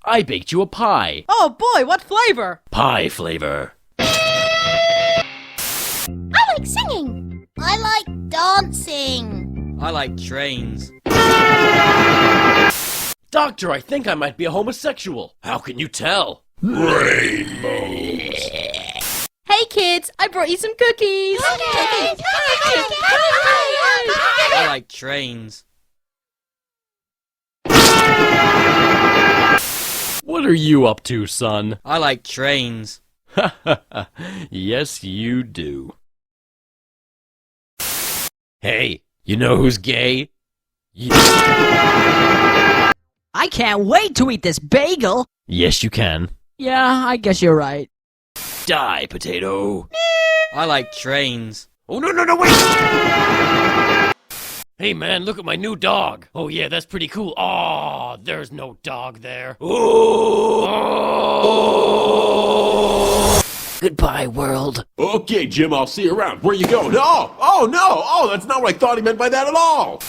I baked you a pie. Oh boy, what flavor? Pie flavor. I like singing. I like dancing. I like trains. Doctor, I think I might be a homosexual. How can you tell? Rainbows. Hey kids, I brought you some cookies. I like trains. What are you up to, son? I like trains. Yes, you do. Hey, you know who's gay? I can't wait to eat this bagel! Yes, you can. Yeah, I guess you're right. Die, potato. I like trains. Oh, no, wait! Hey, man, look at my new dog. Oh, yeah, that's pretty cool. Aw, there's no dog there. Oh. Goodbye, world. Okay, Jim, I'll see you around. Where you going? Oh, no! Oh, that's not what I thought he meant by that at all!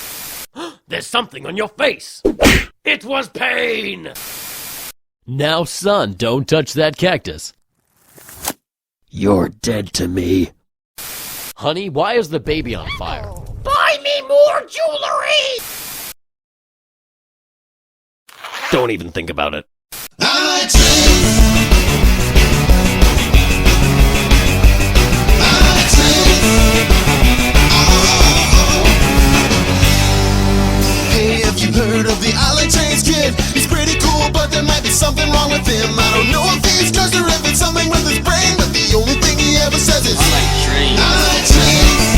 There's something on your face. It was pain. Now, son, don't touch that cactus. You're dead to me. Honey, why is the baby on fire? Buy me more jewelry! Don't even think about it. I like trains. I like trains. Hey, have you heard of the I like trains kid? He's pretty cool, but there might be something wrong with him. I don't know if he's cursed or if it's something with his brain, but the only thing he ever says is I like trains. I like trains.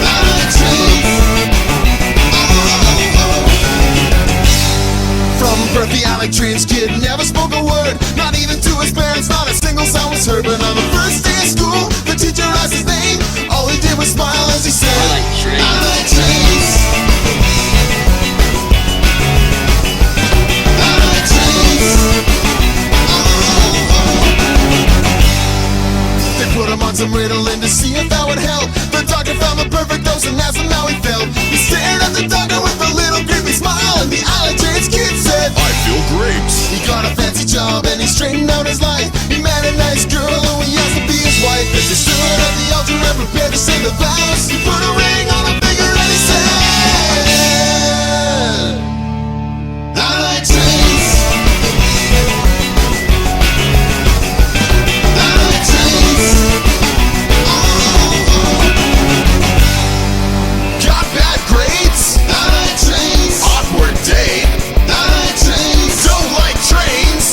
I like trains. From birth, the I like trains kid never spoke a word, not even to his parents, not a single sound was heard. But on the first day of school, the teacher asked his name. All he did was smile as he said, I like trains. I like trains. I like trains. They put him on some Ritalin to see if that would help. The doctor found the perfect dose and asked him how he felt. He stared at the doctor with a little creepy smile, and the I like trains kid said, I feel great. He got a fancy job and he straightened out his life. He met a nice girl who he asked to be his wife. As they stood at the altar and prepared to say the vows, he put a ring on her finger and he said, I like trains. I like trains. Got bad grades. I like trains. Awkward date. I like trains. Don't like trains.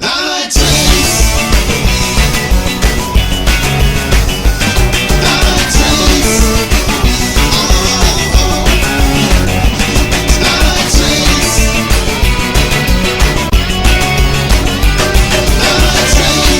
I like trains. I like trains. I like trains. I like trains.